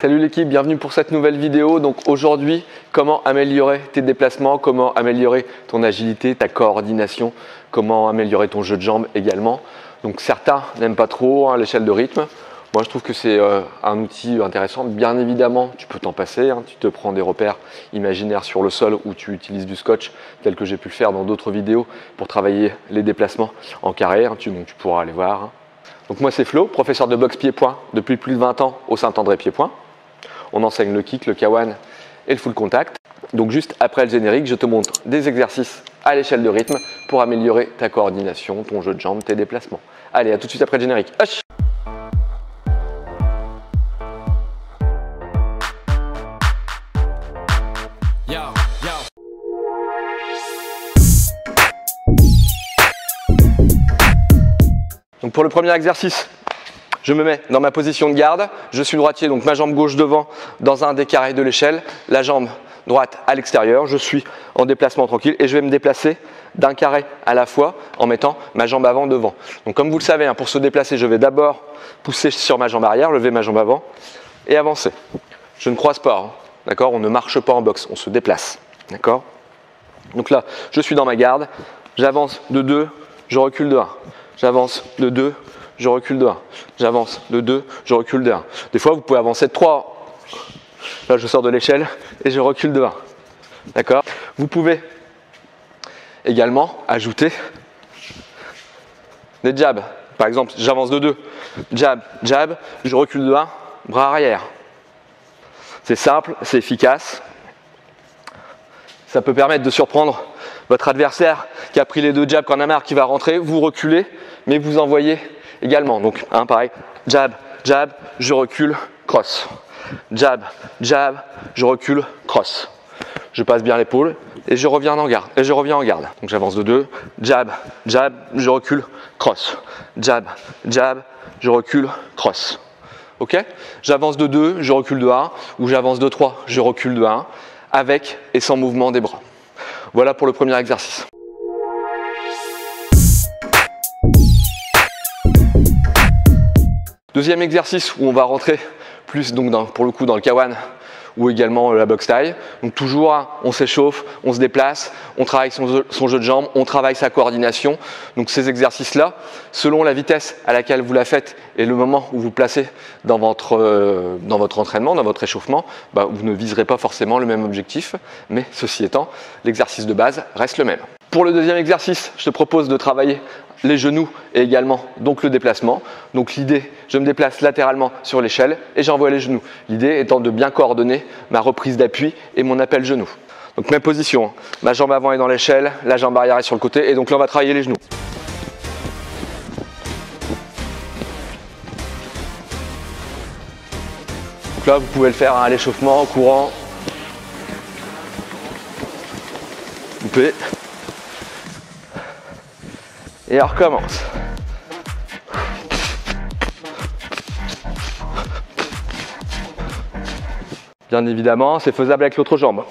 Salut l'équipe, bienvenue pour cette nouvelle vidéo. Donc aujourd'hui, comment améliorer tes déplacements, comment améliorer ton agilité, ta coordination, comment améliorer ton jeu de jambes également. Donc certains n'aiment pas trop l'échelle de rythme. Moi je trouve que c'est un outil intéressant. Bien évidemment, tu peux t'en passer. Tu te prends des repères imaginaires sur le sol ou tu utilises du scotch tel que j'ai pu le faire dans d'autres vidéos pour travailler les déplacements en carré. Donc tu pourras aller voir. Donc moi c'est Flo, professeur de boxe pied-point depuis plus de 20 ans au Saint-André pied-point. On enseigne le kick, le K1 et le full contact. Donc juste après le générique, je te montre des exercices à l'échelle de rythme pour améliorer ta coordination, ton jeu de jambes, tes déplacements. Allez, à tout de suite après le générique. Hush. Donc pour le premier exercice, je me mets dans ma position de garde, je suis droitier, donc ma jambe gauche devant dans un des carrés de l'échelle, la jambe droite à l'extérieur, je suis en déplacement tranquille et je vais me déplacer d'un carré à la fois en mettant ma jambe avant devant. Donc comme vous le savez, pour se déplacer, je vais d'abord pousser sur ma jambe arrière, lever ma jambe avant et avancer. Je ne croise pas, d'accord? On ne marche pas en boxe, on se déplace, d'accord? Donc là, je suis dans ma garde, j'avance de 2, je recule de 1, j'avance de 2, je recule de 1, j'avance de 2, je recule de 1. Des fois, vous pouvez avancer de 3. Là, je sors de l'échelle et je recule de 1. D'accord? Vous pouvez également ajouter des jabs. Par exemple, j'avance de 2, jab, jab, je recule de 1, bras arrière. C'est simple, c'est efficace. Ça peut permettre de surprendre votre adversaire qui a pris les 2 jabs, qu'on a marre, qui va rentrer. Vous reculez, mais vous envoyez également. Donc, pareil, jab, jab, je recule, cross. Jab, jab, je recule, cross. Je passe bien l'épaule et je reviens en garde. Donc j'avance de 2, jab, jab, je recule, cross. Jab, jab, je recule, cross. Ok? J'avance de 2, je recule de 1, ou j'avance de 3, je recule de 1, avec et sans mouvement des bras. Voilà pour le premier exercice. Deuxième exercice où on va rentrer plus donc pour le coup dans le K1 ou également la boxe taille. Donc toujours on s'échauffe, on se déplace, on travaille son jeu de jambes, on travaille sa coordination. Donc ces exercices-là, selon la vitesse à laquelle vous la faites et le moment où vous placez dans votre entraînement, dans votre échauffement, vous ne viserez pas forcément le même objectif. Mais ceci étant, l'exercice de base reste le même. Pour le deuxième exercice, je te propose de travailler les genoux et également donc le déplacement. Donc l'idée, je me déplace latéralement sur l'échelle et j'envoie les genoux. L'idée étant de bien coordonner ma reprise d'appui et mon appel genou. Donc même position, ma jambe avant est dans l'échelle, la jambe arrière est sur le côté et donc là on va travailler les genoux. Donc là vous pouvez le faire à l'échauffement, en courant. Coupez. Et on recommence. Bien évidemment, c'est faisable avec l'autre jambe.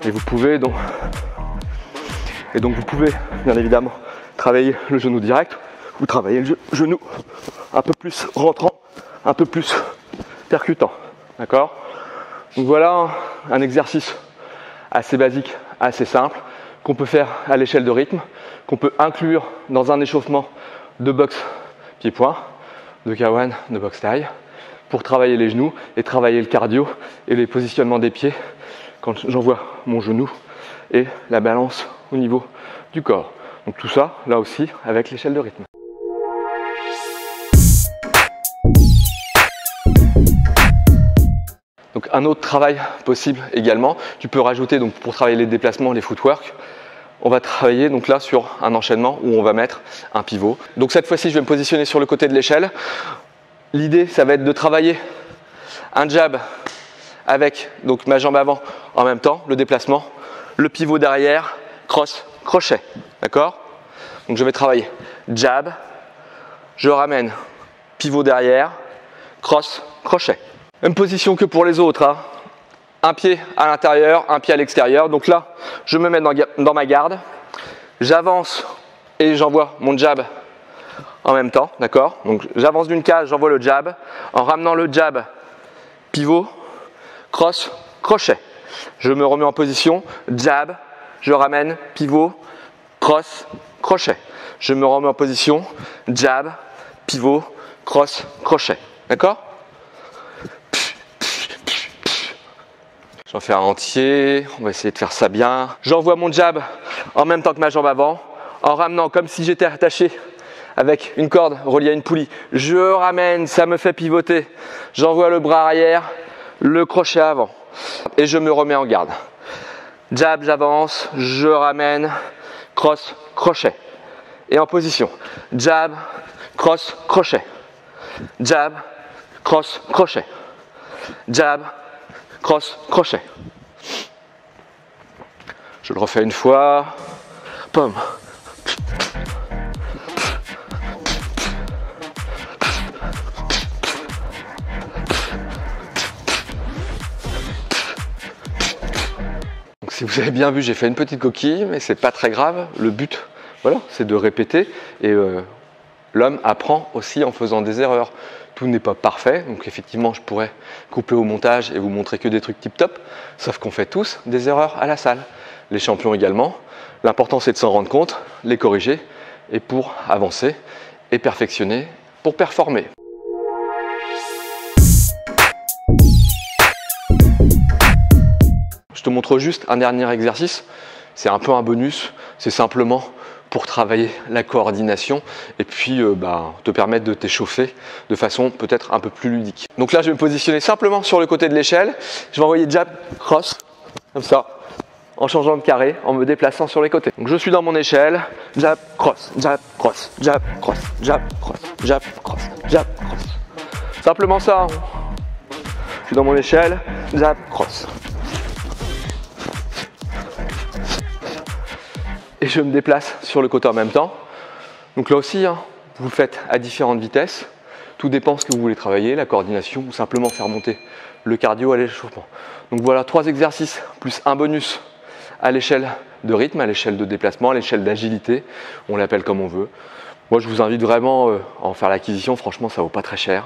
Et vous pouvez donc, vous pouvez bien évidemment travailler le genou direct ou travailler le genou un peu plus rentrant, un peu plus percutant. D'accord? Donc voilà un exercice assez basique, assez simple, qu'on peut faire à l'échelle de rythme, qu'on peut inclure dans un échauffement de boxe pied-point, de K1, de boxe taille, pour travailler les genoux et travailler le cardio et les positionnements des pieds quand j'envoie mon genou et la balance au niveau du corps. Donc tout ça, là aussi, avec l'échelle de rythme. Donc un autre travail possible également, tu peux rajouter donc pour travailler les déplacements, les footwork, on va travailler donc là sur un enchaînement où on va mettre un pivot. Donc cette fois-ci je vais me positionner sur le côté de l'échelle. L'idée ça va être de travailler un jab avec donc ma jambe avant en même temps, le déplacement, le pivot derrière, cross, crochet, d'accord? Donc je vais travailler jab, je ramène, pivot derrière, cross, crochet. Même position que pour les autres, un pied à l'intérieur, un pied à l'extérieur. Donc là, je me mets dans ma garde, j'avance et j'envoie mon jab en même temps, d'accord? Donc j'avance d'une case, j'envoie le jab. En ramenant le jab, pivot, cross, crochet. Je me remets en position, jab, je ramène, pivot, cross, crochet. Je me remets en position, jab, pivot, cross, crochet. D'accord? J'en fais un entier, on va essayer de faire ça bien. J'envoie mon jab en même temps que ma jambe avant, en ramenant comme si j'étais attaché avec une corde reliée à une poulie. Je ramène, ça me fait pivoter. J'envoie le bras arrière, le crochet avant. Et je me remets en garde. Jab, j'avance, je ramène, cross, crochet. Et en position. Jab, cross, crochet. Jab, cross, crochet. Jab, cross, crochet. Je le refais une fois. Pom. Donc si vous avez bien vu, j'ai fait une petite coquille, mais c'est pas très grave. Le but, voilà, c'est de répéter. Et l'homme apprend aussi en faisant des erreurs. Tout n'est pas parfait, donc effectivement je pourrais couper au montage et vous montrer que des trucs tip top, sauf qu'on fait tous des erreurs à la salle. Les champions également. L'important c'est de s'en rendre compte, les corriger et pour avancer et perfectionner pour performer. Je te montre juste un dernier exercice, c'est un peu un bonus, c'est simplement pour travailler la coordination et puis te permettre de t'échauffer de façon peut-être un peu plus ludique. Donc là je vais me positionner simplement sur le côté de l'échelle, je vais envoyer jab, cross, comme ça, en changeant de carré, en me déplaçant sur les côtés. Donc je suis dans mon échelle, jab, cross, jab, cross, jab, cross, jab, cross, jab, cross, jab, cross. Simplement ça, je suis dans mon échelle, jab, cross. Et je me déplace sur le côté en même temps. Donc là aussi, vous le faites à différentes vitesses. Tout dépend ce que vous voulez travailler, la coordination ou simplement faire monter le cardio à l'échauffement. Donc voilà, 3 exercices plus un bonus à l'échelle de rythme, à l'échelle de déplacement, à l'échelle d'agilité. On l'appelle comme on veut. Moi, je vous invite vraiment à en faire l'acquisition. Franchement, ça vaut pas très cher.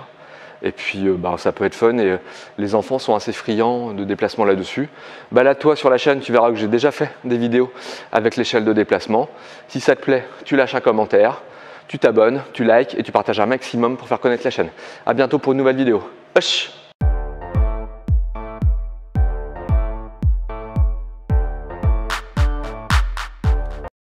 Et puis ça peut être fun et les enfants sont assez friands de déplacement là-dessus. Balade-toi sur la chaîne, tu verras que j'ai déjà fait des vidéos avec l'échelle de déplacement. Si ça te plaît, tu lâches un commentaire, tu t'abonnes, tu likes et tu partages un maximum pour faire connaître la chaîne. A bientôt pour une nouvelle vidéo. Hush.